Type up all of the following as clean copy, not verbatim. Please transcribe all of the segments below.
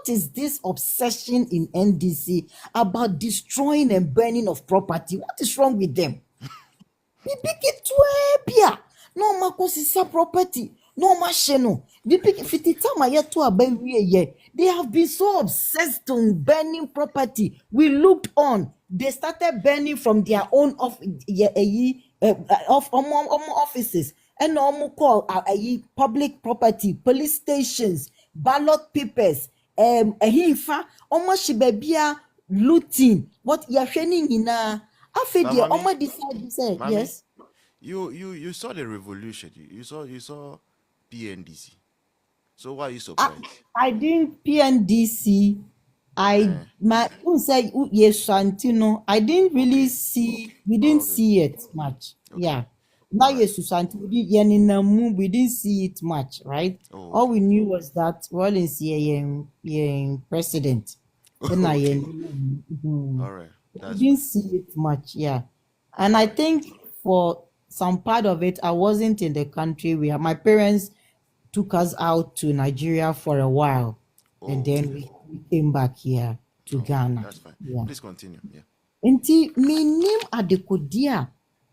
what is this obsession in NDC about destroying and burning of property? What is wrong with them? No makosisa property, no machino. They have been so obsessed on burning property. We looked on. They started burning from their own offices and call public property, police stations, ballot papers, looting. What you're training in decide yes. You saw the revolution. You saw PNDC. So why are you surprised? I didn't PNDC. I didn't really see. We didn't see it much. Okay. Yeah. Now we didn't see it much, right? Oh, okay. All we knew was that Rollins president. Okay. All right. We didn't see it much, yeah. And I think for some part of it, I wasn't in the country. My parents took us out to Nigeria for a while, and then we came back here to Ghana. That's fine. Yeah. Please continue. Yeah. Enti minim adekodia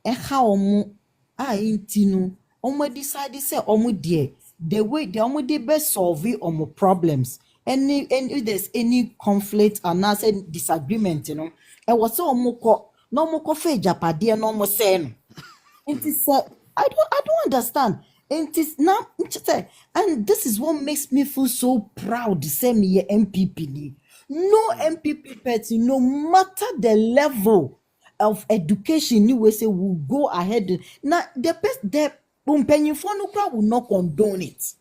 eha omo intinu omo decide say omo die the way the omo dey be solve omo problems. And if there's any conflict and disagreement, e was so omo ko fe japade no omo say no. Enti say I don't understand. And this is what makes me feel so proud to say me MPP. No MPP person, no matter the level of education, you will say will go ahead. Now the will not condone it.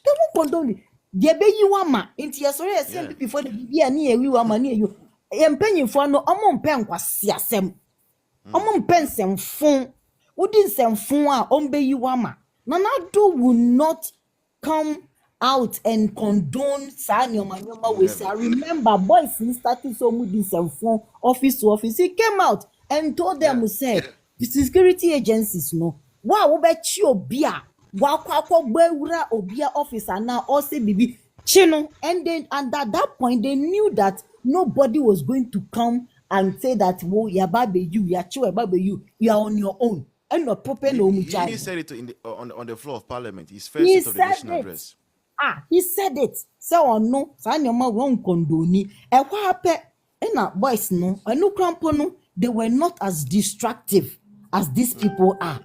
They won't condone it. They be you ama. Inti sorry MPP before the BB near you ama near you. Penny for no amon pen Nkwaseasɛm. Amon pen sem fun. Wouldn't sem fun ombe you ama. Nanado will not come out and condone Sanyoma. I remember boys started so much this phone office to office. He came out and told them to say the security agencies no. Wow, bet you beer. Wow, obia officer now also bibi chino. And then at that point they knew that nobody was going to come and say that whoa yababe you are on your own. And not proper no mucha. He said it on the floor of Parliament. His first introduction address. He said it. So no, Sanyoma won't condone. And what happened? And boys no, and no crampono, they were not as destructive as these people are.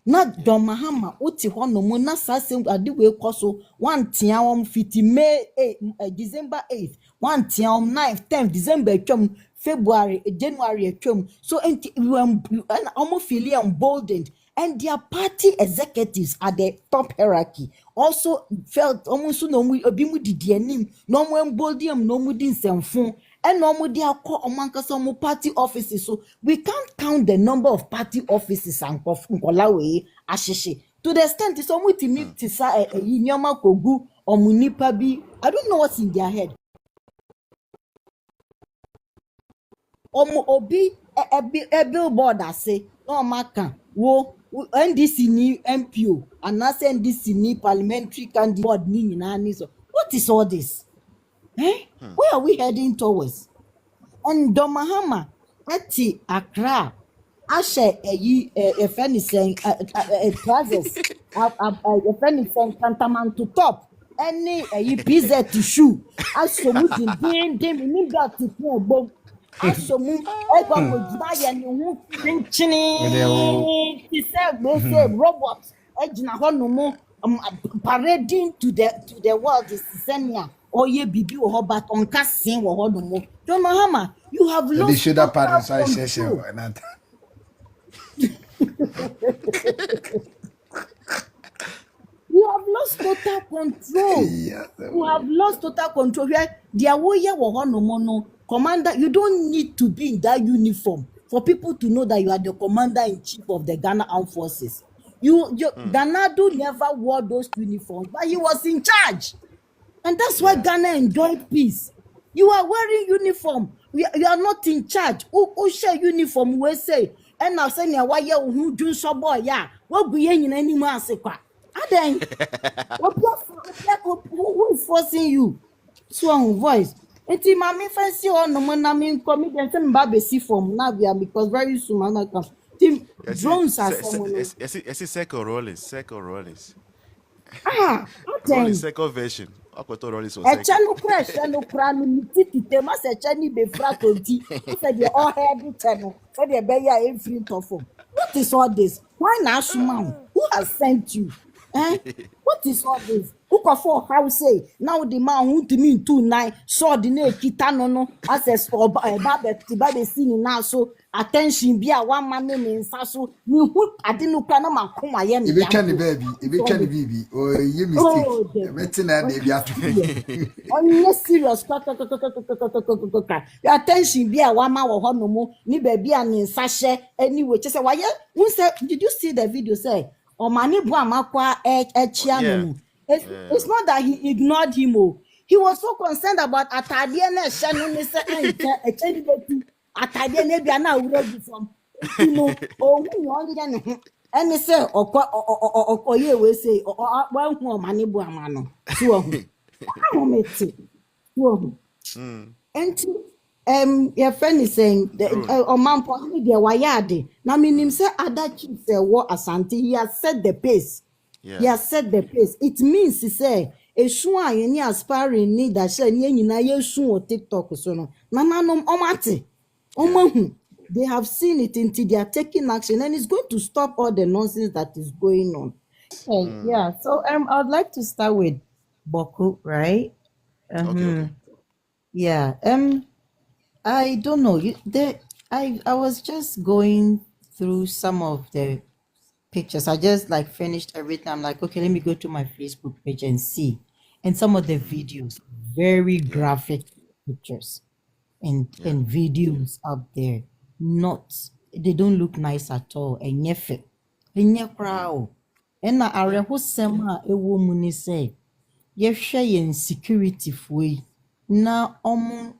Not Don Mahama, Uti Honomo, not Sassing, I do will cost 1 tiam 50 May 8, December 8th, 1 tiam 9th, 10th, December, February, January, so we almost feel emboldened, and their party executives at the top hierarchy also felt almost no more obimu didianim, no more emboldened, no more din semfun, and no more their core among party offices. So we can't count the number of party offices and Nkolawe Ashishi to the extent it's almost to me to say a Yinyama Kogu or Munipabi. I don't know what's in their head. Obi a billboard that say no maka wo NDC ni MPO and na NDC ni parliamentary candidate ni nyina so what is all this? Where are we heading towards? On Domahama ati Accra ashe a fenisen trousers a fenisen tantamount to top any PZ to shoe as so much in dem that to Asomu ego buy ni hu pinchini he said robots ejina ho no parading to the world is senia oye bibi wo but onka sin wo ho no mo John Mahama you have lost the shoulder part of session and you have lost total control. You have lost total control. There wo no mo no commander, you don't need to be in that uniform for people to know that you are the commander-in-chief of the Ghana Armed Forces. Danado never wore those uniforms, but he was in charge. And that's why Ghana enjoyed peace. You are wearing uniform. You are not in charge. Who share uniform, we say. And now saying, why you do so boy, yeah. What be in any massacre? And then, who is forcing you? So on voice. Enti mami fancy on no man I mean comedian say me ba be see from Navia because very soon man come. Team drones are someone. Second Rollins. Ah, Rollins then. second version. Akoto Rollins was Echa second. no kra no mititi ma se echa ni be fra tonti. Who said the all head channel? Said the be ya every tofo. What is all this? Why na Asuma? Who has sent you? Eh? What is all this? Who can for how say now the man who to me 2-9 saw the na kita no access for ba be see ni now so attention be a one man name nsa so ni hu ade no kra na makoma ye If ne you can the baby, if you can the baby, or you mistake. Oh, Better than they be after. on serious your attention be a wama wo ho no mu ni ba bia ni nsa hye anyway che say why who say did you see the video say o mani bu amakwa echia no it's not that he ignored him oh. He was so concerned about atade na hye no ni say eche di betu atade na bia na awura bi from you know oh hu yon dey ne any say okoye we say wan hu o mani bu amano so hu ahometi so enti your friend is saying MAMPONG dey wayade na minim say adachi say wo asante he has set the pace. Yeah. He has set the pace. It means he say esu a ye ni aspiring ni da she ni nyina ye su o TikTok so no nananom omate omahu. They have seen it until they are taking action, and it's going to stop all the nonsense that is going on. Okay, yeah. So I'd like to start with Boku, right? Okay. Yeah. I don't know. I was just going through some of the pictures. I just like finished everything. I'm like, okay, let me go to my Facebook page and see. And some of the videos, very graphic pictures and videos up there. They don't look nice at all. And yefe. Enye krao. Ena arehosem a ewo mu ni say. Yehwe ye insecurity foi. Na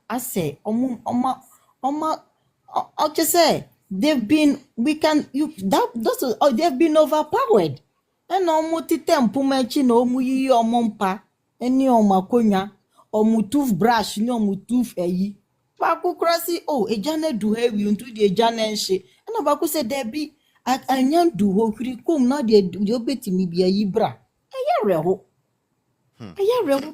ase I'll just say they've been they've been overpowered. And titempu mechi na omu yiyi mpa eni akonya toothbrush ni tooth eyi baku krasi ejane du heavy unto the ejane nche na baku say there be anyan du ho hwiri kom na de obetimi bia yi bra reho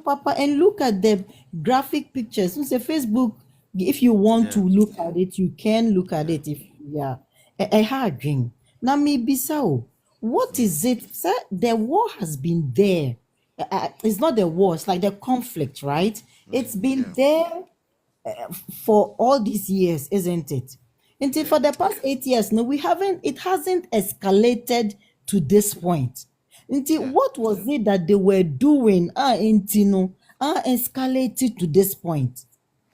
papa. And look at the graphic pictures. So say Facebook, if you want to look at it, you can look at it. If a hard dream. Now maybe so. What is it? Sir, the war has been there. It's not the war, it's like the conflict, right? It's been there for all these years, isn't it? Until for the past 8 years, no, it hasn't escalated to this point. Until what was it that they were doing escalated to this point?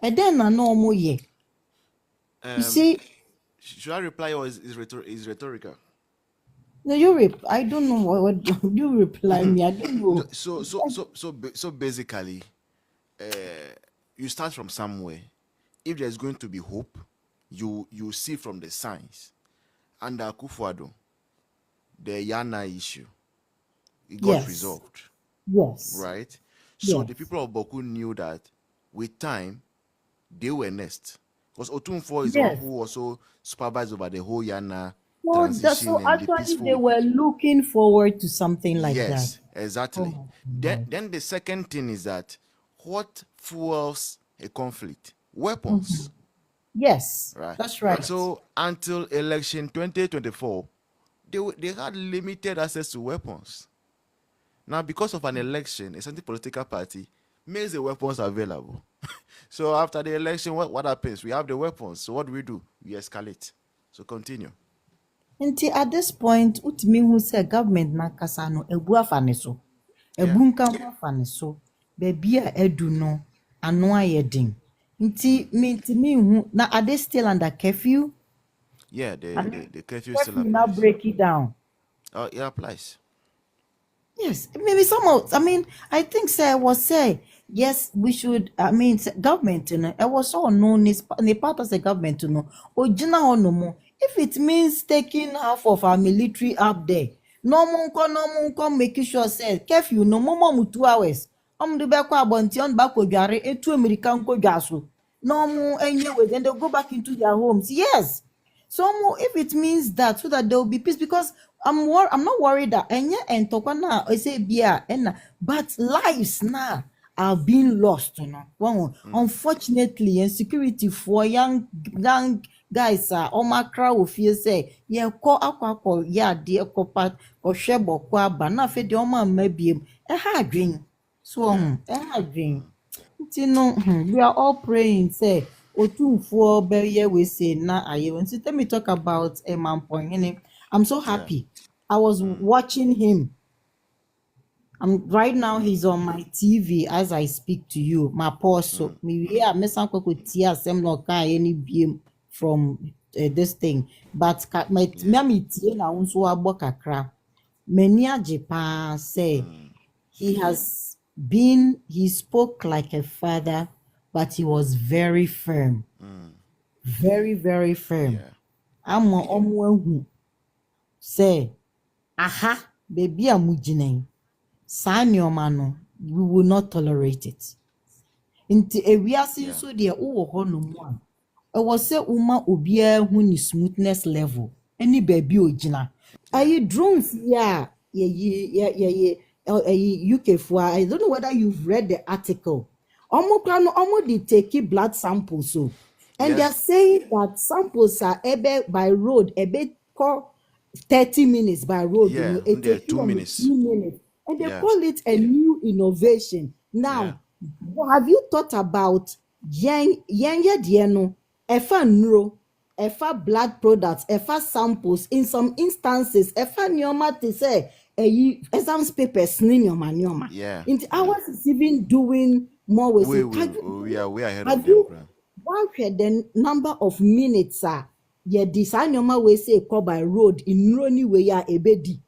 And then I know more you see, should I reply or is rhetorical? no, I don't know what you reply me. I don't know. So basically, you start from somewhere. If there's going to be hope, you see from the signs. Under Akufo-Addo, the Yana issue, it got resolved. Yes. Right? So the people of Boku knew that with time, they were next. Because Otunfo is the one who also supervised over the whole Yana transition. So actually, they were looking forward to something like that. Yes, exactly. Then the second thing is that what fuels a conflict? Weapons. Yes, right. That's right. So until election 2024, they had limited access to weapons. Now, because of an election, a certain political party makes the weapons available. So after the election, what happens? We have the weapons. So what do? We escalate. So continue. Until at this point, utimi who say government na kasa no ebu afane so. Ebu nka afane so. Baby a edu no ano ayedin. Me who now are they still under curfew? Yeah, the curfew still applies. Now break it down. Oh, it applies. Yes, maybe I think yes, we should. Government, it was all known as the part of the government to know. No more. If it means taking half of our military up there, no more, making sure say curfew no more 2 hours. The back abonti on back ojare etu American kojaso. No anyway, then they'll go back into their homes. Yes. So if it means that so that there will be peace, because I'm not worried that and tokana I say bia and but lives now are being lost, you know. Well, unfortunately, insecurity for young guys are crowd of fear say yeah call yeah dear copat or shebo kwa na fe de oma mabiem hard dream so hard dream. We are all praying say otumfuo beye we say na aye. So let me talk about MAMPONG NDC. I'm so happy. I was watching him. Right now he's on my TV as I speak to you. My poor so me yeah me san kwako tia asem no ka any biem from this thing. But me tie na unso abo kakra. Many Japan say he spoke like a father, but he was very firm. Very, very firm. I'm omu say, aha, baby amujine. Sanyomano, we will not tolerate it. Inti ewiase so de wo ho no mu a. E was say uma obia hu ni smoothness level. Any baby ogina. Ayi drones yeah. UK for I don't know whether you've read the article. Almost they take blood samples so. And they're saying that samples are by road, 30 minutes by road. Yeah, you know, 2 minutes. 2 minutes. And they call it a new innovation. Now, have you thought about efa neuro, efa blood products, efa samples, in some instances, efa nyoma to say exams papers nyoma. Yeah. Ours is even doing more with we are ahead of them. What the number of minutes design nyoma we say call by road in Roni way ya ebedi.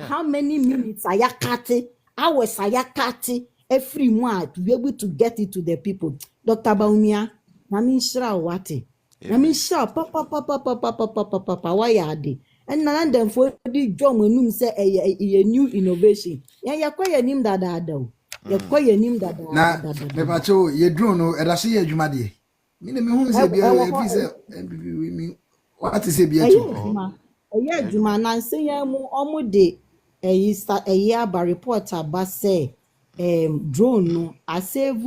How many minutes ayakati, hours ayakati every month to be able to get it to the people. Dr. Baumia, nami shra wati. Nami shra papa why are they? And none them for the John when say a new innovation. Ya kwaya nim dada do. Ya kwaya nim dada. Na me pacho ye drone no edase ye adwuma de. Me na me hu say bia e say what is bia to. Yeah, Juma Nancy omo de a report about say drone no save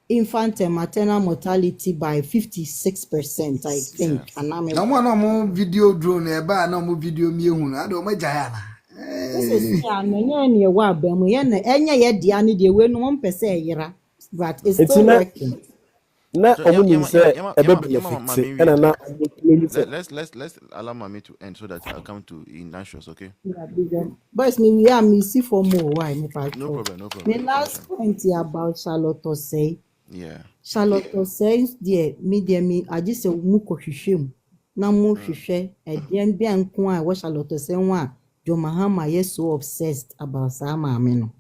infant and maternal mortality by 56%, I think. And I'm no video drone e ba na mo video mi ehunu ade o majaya na. This is near wa bem ye dia ne de we no one per se yera, but it's still working. Na So, let's allow mommy to end so that I'll come to Ignatius, okay? Yeah, boys, me see for more. Why me part? No problem. The last point about Charlotte say. Yeah. Charlotte says, dear, me, I just say muko hwehwem. Na mo hwehwe e den bia nko a wo Charlotte say one Jo Mahama is so obsessed about Sama Ameno.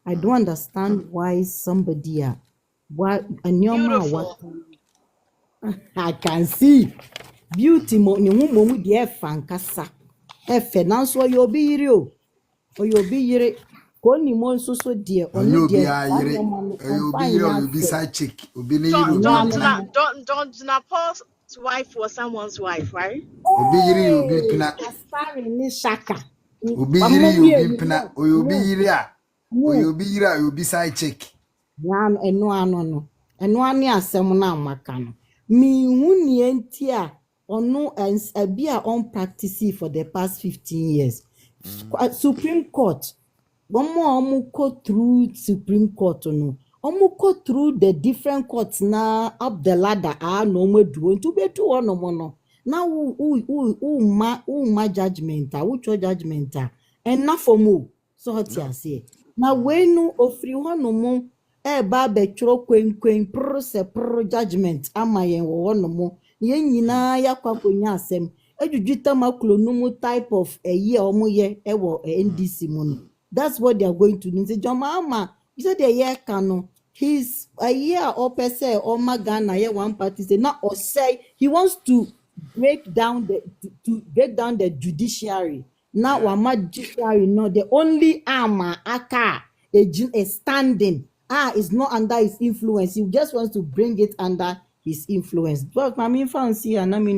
I don't understand why somebody what I can see beauty mo ni mo mu de fankasa e finance o yo bi yire o yo bi yire ko ni mo nso so de onu de you be side chick obi ne yire don't Paul's wife was someone's wife, right? obi yire obi pina aspiring ni shaka obi yire obi pina obi yire a obi yire a obi side chick yan eno ani asem na amaka no mi huni enti a ono bia on practice for the past 15 years. Supreme Court omo go through Supreme Court no omo go through the different courts na up the ladder no mo do ntu betu ono mo no na ma judgment which judgment and na for mo so what you say na we no ofri hono mo ba betro kwen pro judgment amayen wo no mo yen nyina yakwakonya asem ejujita maklo no mo type of year omo ye wo NDC mo no. That's what they are going to do. Say John Mahama, you said AyEka no he's a year or per se or Magana ye one party say not or say he wants to break down the judiciary. Now Wama judiciary no the only armor aka a standing is not under his influence. He just wants to bring it under his influence. But I mean, fancy and I mean.